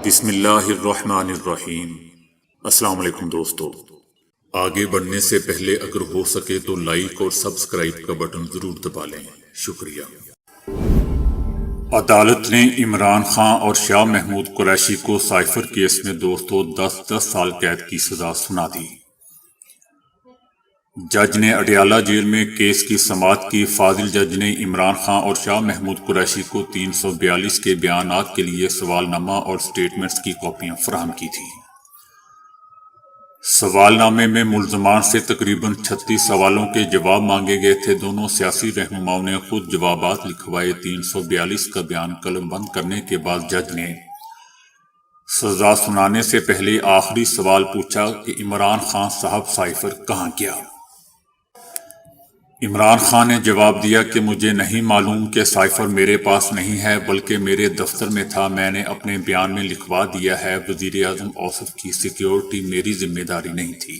بسم اللہ الرحمن الرحیم۔ السلام علیکم دوستو، آگے بڑھنے سے پہلے اگر ہو سکے تو لائک اور سبسکرائب کا بٹن ضرور دبا لیں، شکریہ۔ عدالت نے عمران خان اور شاہ محمود قریشی کو سائفر کیس میں 10 سال قید کی سزا سنا دی۔ جج نے اڈیالہ جیل میں کیس کی سماعت کی۔ فاضل جج نے عمران خان اور شاہ محمود قریشی کو 342 کے بیانات کے لیے سوال نامہ اور سٹیٹمنٹس کی کاپیاں فراہم کی تھیں۔ سوال نامے میں ملزمان سے تقریباً 36 سوالوں کے جواب مانگے گئے تھے۔ دونوں سیاسی رہنماؤں نے خود جوابات لکھوائے۔ 342 کا بیان قلم بند کرنے کے بعد جج نے سزا سنانے سے پہلے آخری سوال پوچھا کہ عمران خان صاحب سائفر کہاں گیا؟ عمران خان نے جواب دیا کہ مجھے نہیں معلوم کہ سائفر میرے پاس نہیں ہے بلکہ میرے دفتر میں تھا، میں نے اپنے بیان میں لکھوا دیا ہے۔ وزیر اعظم آصف کی سیکیورٹی میری ذمہ داری نہیں تھی۔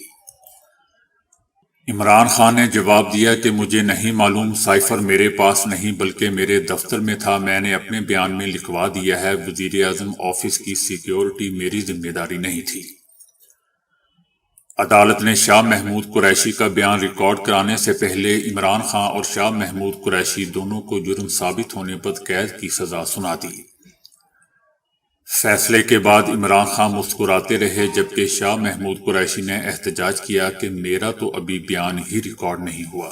عمران خان نے جواب دیا کہ مجھے نہیں معلوم، سائفر میرے پاس نہیں بلکہ میرے دفتر میں تھا، میں نے اپنے بیان میں لکھوا دیا ہے۔ وزیر اعظم آفس کی سیکیورٹی میری ذمہ داری نہیں تھی۔ عدالت نے شاہ محمود قریشی کا بیان ریکارڈ کرانے سے پہلے عمران خان اور شاہ محمود قریشی دونوں کو جرم ثابت ہونے پر قید کی سزا سنا دی۔ فیصلے کے بعد عمران خان مسکراتے رہے جبکہ شاہ محمود قریشی نے احتجاج کیا کہ میرا تو ابھی بیان ہی ریکارڈ نہیں ہوا۔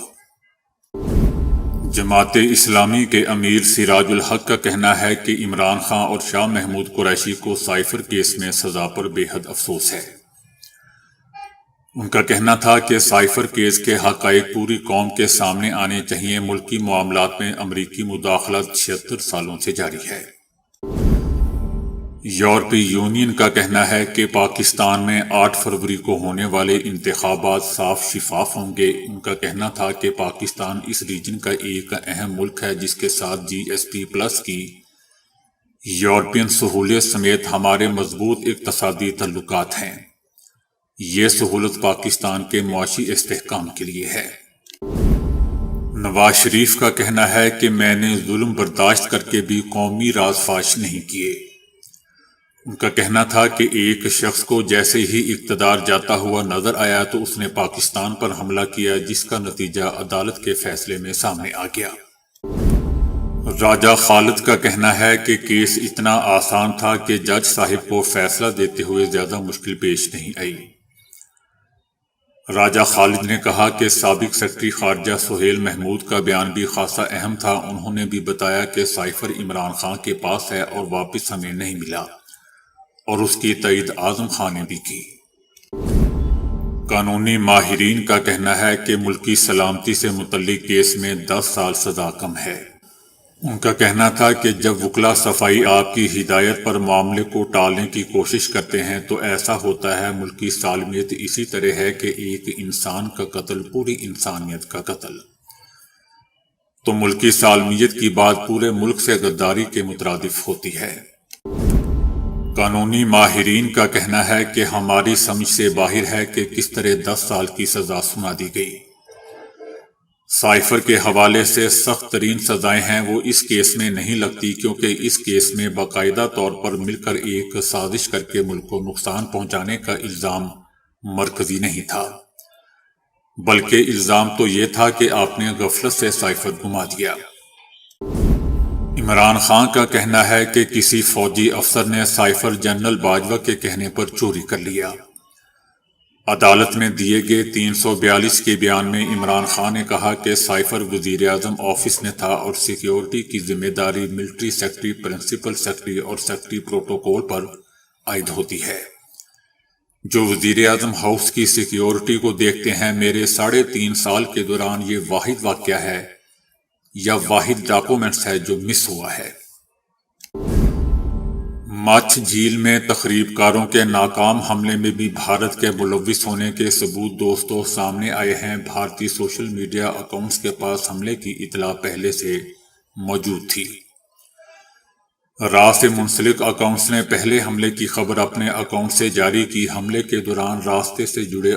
جماعت اسلامی کے امیر سراج الحق کا کہنا ہے کہ عمران خان اور شاہ محمود قریشی کو سائفر کیس میں سزا پر بے حد افسوس ہے۔ ان کا کہنا تھا کہ سائفر کیس کے حقائق پوری قوم کے سامنے آنے چاہیے۔ ملکی معاملات میں امریکی مداخلت 76 سالوں سے جاری ہے۔ یورپی یونین کا کہنا ہے کہ پاکستان میں 8 فروری کو ہونے والے انتخابات صاف شفاف ہوں گے۔ ان کا کہنا تھا کہ پاکستان اس ریجن کا ایک اہم ملک ہے جس کے ساتھ GSP+ کی یورپین سہولیت سمیت ہمارے مضبوط اقتصادی تعلقات ہیں۔ یہ سہولت پاکستان کے معاشی استحکام کے لیے ہے۔ نواز شریف کا کہنا ہے کہ میں نے ظلم برداشت کر کے بھی قومی راز فاش نہیں کیے۔ ان کا کہنا تھا کہ ایک شخص کو جیسے ہی اقتدار جاتا ہوا نظر آیا تو اس نے پاکستان پر حملہ کیا جس کا نتیجہ عدالت کے فیصلے میں سامنے آ گیا۔ راجہ خالد کا کہنا ہے کہ کیس اتنا آسان تھا کہ جج صاحب کو فیصلہ دیتے ہوئے زیادہ مشکل پیش نہیں آئی۔ راجہ خالد نے کہا کہ سابق سیکرٹری خارجہ سہیل محمود کا بیان بھی خاصا اہم تھا۔ انہوں نے بھی بتایا کہ سائفر عمران خان کے پاس ہے اور واپس ہمیں نہیں ملا، اور اس کی تائید اعظم خان نے بھی کی۔ قانونی ماہرین کا کہنا ہے کہ ملکی سلامتی سے متعلق کیس میں 10 سال سزا کم ہے۔ ان کا کہنا تھا کہ جب وکلا صفائی آپ کی ہدایت پر معاملے کو ٹالنے کی کوشش کرتے ہیں تو ایسا ہوتا ہے۔ ملکی سالمیت اسی طرح ہے کہ ایک انسان کا قتل پوری انسانیت کا قتل، تو ملکی سالمیت کی بات پورے ملک سے غداری کے مترادف ہوتی ہے۔ قانونی ماہرین کا کہنا ہے کہ ہماری سمجھ سے باہر ہے کہ کس طرح 10 سال کی سزا سنا دی گئی۔ سائفر کے حوالے سے سخت ترین سزائیں ہیں وہ اس کیس میں نہیں لگتی کیونکہ اس کیس میں باقاعدہ طور پر مل کر ایک سازش کر کے ملک کو نقصان پہنچانے کا الزام مرکزی نہیں تھا، بلکہ الزام تو یہ تھا کہ آپ نے غفلت سے سائفر گما دیا۔ عمران خان کا کہنا ہے کہ کسی فوجی افسر نے سائفر جنرل باجوہ کے کہنے پر چوری کر لیا۔ عدالت میں دیے گئے 342 کے بیان میں عمران خان نے کہا کہ سائفر وزیر اعظم آفس نے تھا اور سیکیورٹی کی ذمہ داری ملٹری سیکرٹری، پرنسپل سیکرٹری اور سیکرٹری پروٹوکول پر عائد ہوتی ہے، جو وزیر اعظم ہاؤس کی سیکیورٹی کو دیکھتے ہیں۔ میرے 3.5 سال کے دوران یہ واحد واقعہ ہے یا واحد ڈاکومنٹس ہے جو مس ہوا ہے۔ ماچھ جھیل میں تخریب کاروں کے ناکام حملے میں بھی بھارت کے ملوث ہونے کے ثبوت دوستوں سامنے آئے ہیں۔ بھارتی سوشل میڈیا اکاؤنٹس کے پاس حملے کی اطلاع پہلے سے موجود تھی۔ راز سے منسلک اکاؤنٹس نے پہلے حملے کی خبر اپنے اکاؤنٹ سے جاری کی۔ حملے کے دوران راز سے جڑے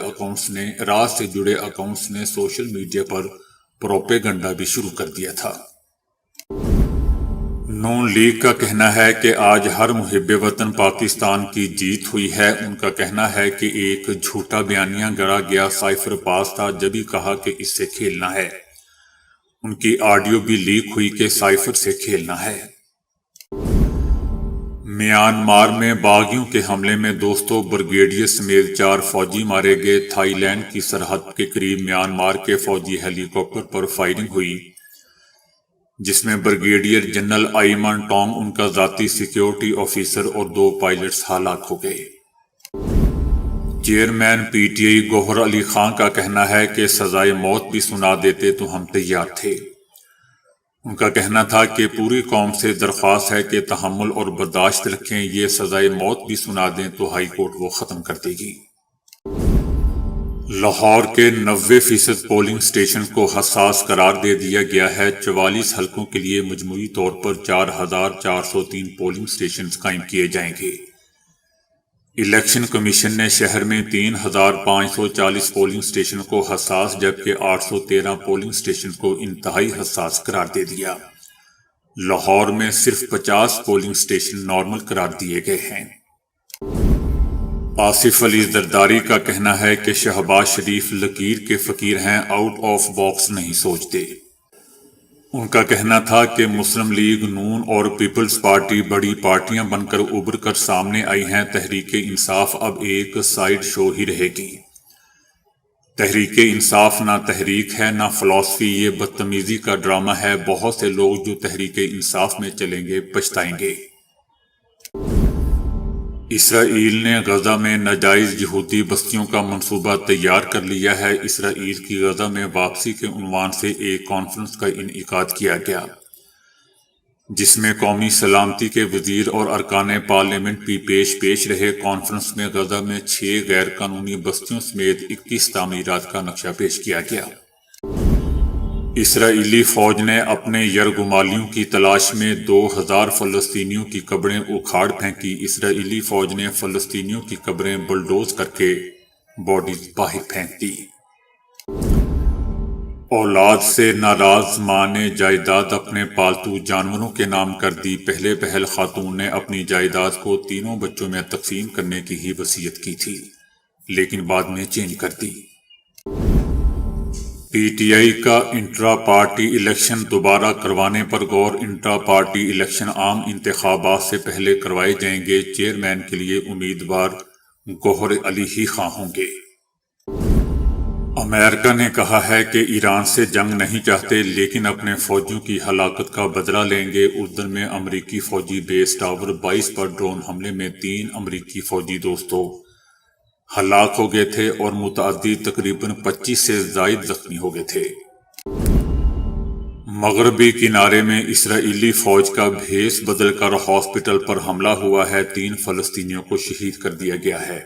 اکاؤنٹس نے سوشل میڈیا پر پروپیگنڈا بھی شروع کر دیا تھا۔ نون لیگ کا کہنا ہے کہ آج ہر محب وطن پاکستان کی جیت ہوئی ہے۔ ان کا کہنا ہے کہ ایک جھوٹا بیانیہ گڑا گیا سائفر پاس تھا جبھی کہا کہ اس سے کھیلنا ہے۔ ان کی آڈیو بھی لیک ہوئی کہ سائفر سے کھیلنا ہے۔ میانمار میں باغیوں کے حملے میں دوستوں بریگیڈیئر سمیت 4 فوجی مارے گئے۔ تھائی لینڈ کی سرحد کے قریب میانمار کے فوجی ہیلی کاپٹر پر فائرنگ ہوئی جس میں بریگیڈیئر جنرل آئیمن ٹونگ، ان کا ذاتی سیکیورٹی آفیسر اور 2 پائلٹس ہلاک ہو گئے۔ چیئرمین پی ٹی آئی گوہر علی خان کا کہنا ہے کہ سزائے موت بھی سنا دیتے تو ہم تیار تھے۔ ان کا کہنا تھا کہ پوری قوم سے درخواست ہے کہ تحمل اور برداشت رکھیں، یہ سزائے موت بھی سنا دیں تو ہائی کورٹ وہ ختم کر دے گی۔ لاہور کے 90% پولنگ اسٹیشن کو حساس قرار دے دیا گیا ہے۔ 44 حلقوں کے لیے مجموعی طور پر 4403 پولنگ اسٹیشنز قائم کیے جائیں گے۔ الیکشن کمیشن نے شہر میں 3540 پولنگ اسٹیشن کو حساس جبکہ 813 پولنگ اسٹیشن کو انتہائی حساس قرار دے دیا۔ لاہور میں صرف 50 پولنگ اسٹیشن نارمل قرار دیے گئے ہیں۔ آصف علی زرداری کا کہنا ہے کہ شہباز شریف لکیر کے فقیر ہیں، آؤٹ آف باکس نہیں سوچتے۔ ان کا کہنا تھا کہ مسلم لیگ، نون اور پیپلز پارٹی بڑی پارٹیاں بن کر ابھر کر سامنے آئی ہیں۔ تحریک انصاف اب ایک سائیڈ شو ہی رہے گی۔ تحریک انصاف نہ تحریک ہے نہ فلسفی، یہ بدتمیزی کا ڈرامہ ہے۔ بہت سے لوگ جو تحریک انصاف میں چلیں گے پچھتائیں گے۔ اسرائیل نے غزہ میں ناجائز یہودی بستیوں کا منصوبہ تیار کر لیا ہے۔ اسرائیل کی غزہ میں واپسی کے عنوان سے ایک کانفرنس کا انعقاد کیا گیا جس میں قومی سلامتی کے وزیر اور ارکان پارلیمنٹ بھی پیش رہے۔ کانفرنس میں غزہ میں 6 غیر قانونی بستیوں سمیت 21 تعمیرات کا نقشہ پیش کیا گیا۔ اسرائیلی فوج نے اپنے یرغمالیوں کی تلاش میں 2000 فلسطینیوں کی قبریں اکھاڑ پھینکی۔ اسرائیلی فوج نے فلسطینیوں کی قبریں بلڈوز کر کے باڈیز باہر پھینک دی۔ اولاد سے ناراض ماں نے جائیداد اپنے پالتو جانوروں کے نام کر دی۔ پہلے پہل خاتون نے اپنی جائیداد کو 3 بچوں میں تقسیم کرنے کی ہی وصیت کی تھی لیکن بعد میں چینج کر دی۔ پی ٹی آئی کا انٹرا پارٹی الیکشن دوبارہ کروانے پر غور۔ انٹرا پارٹی الیکشن عام انتخابات سے پہلے کروائے جائیں گے۔ چیئرمین کے لیے امیدوار گوہر علی ہی خان ہوں گے۔ امریکہ نے کہا ہے کہ ایران سے جنگ نہیں چاہتے لیکن اپنے فوجیوں کی ہلاکت کا بدلہ لیں گے۔ اردن میں امریکی فوجی بیس ٹاور 22 پر ڈرون حملے میں 3 امریکی فوجی دوستوں ہلاک ہو گئے تھے اور متعدی تقریباً 25 سے زائد زخمی ہو گئے تھے۔ مغربی کنارے میں اسرائیلی فوج کا بھیس بدل کر ہاسپٹل پر حملہ ہوا ہے۔ 3 فلسطینیوں کو شہید کر دیا گیا ہے۔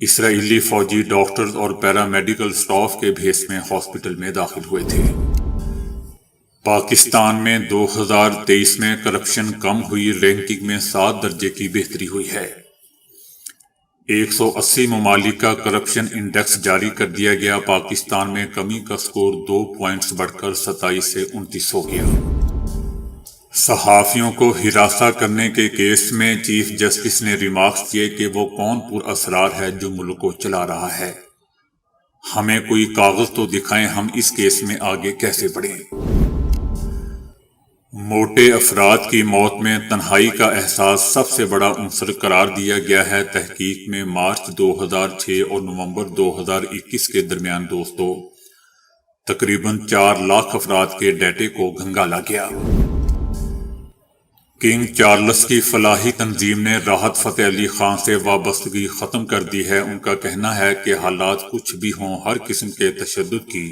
اسرائیلی فوجی ڈاکٹرز اور پیرامیڈیکل سٹاف کے بھیس میں ہاسپٹل میں داخل ہوئے تھے۔ پاکستان میں 2023 میں کرپشن کم ہوئی، رینکنگ میں 7 درجے کی بہتری ہوئی ہے۔ 180 ممالک کا کرپشن انڈیکس جاری کر دیا گیا۔ پاکستان میں کمی کا سکور 2 پوائنٹس بڑھ کر 27 سے 29 ہو گیا۔ صحافیوں کو ہراساں کرنے کے کیس میں چیف جسٹس نے ریمارکس کیے کہ وہ کون پر اسرار ہے جو ملک کو چلا رہا ہے۔ ہمیں کوئی کاغذ تو دکھائیں، ہم اس کیس میں آگے کیسے بڑھیں۔ موٹے افراد کی موت میں تنہائی کا احساس سب سے بڑا عنصر قرار دیا گیا ہے۔ تحقیق میں مارچ 2006 اور نومبر 2021 کے درمیان دوستوں تقریباً 4 لاکھ افراد کے ڈیٹے کو گھنگالا گیا۔ کنگ چارلس کی فلاحی تنظیم نے راحت فتح علی خان سے وابستگی ختم کر دی ہے۔ ان کا کہنا ہے کہ حالات کچھ بھی ہوں، ہر قسم کے تشدد کی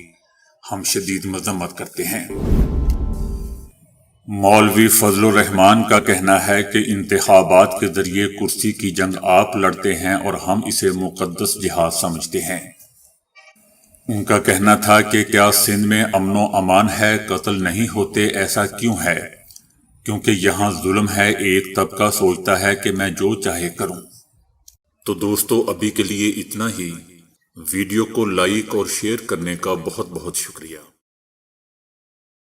ہم شدید مذمت کرتے ہیں۔ مولوی فضل الرحمان کا کہنا ہے کہ انتخابات کے ذریعے کرسی کی جنگ آپ لڑتے ہیں اور ہم اسے مقدس جہاد سمجھتے ہیں۔ ان کا کہنا تھا کہ کیا سندھ میں امن و امان ہے، قتل نہیں ہوتے، ایسا کیوں ہے؟ کیونکہ یہاں ظلم ہے، ایک طبقہ سوچتا ہے کہ میں جو چاہے کروں۔ تو دوستو ابھی کے لیے اتنا ہی۔ ویڈیو کو لائک اور شیئر کرنے کا بہت بہت شکریہ۔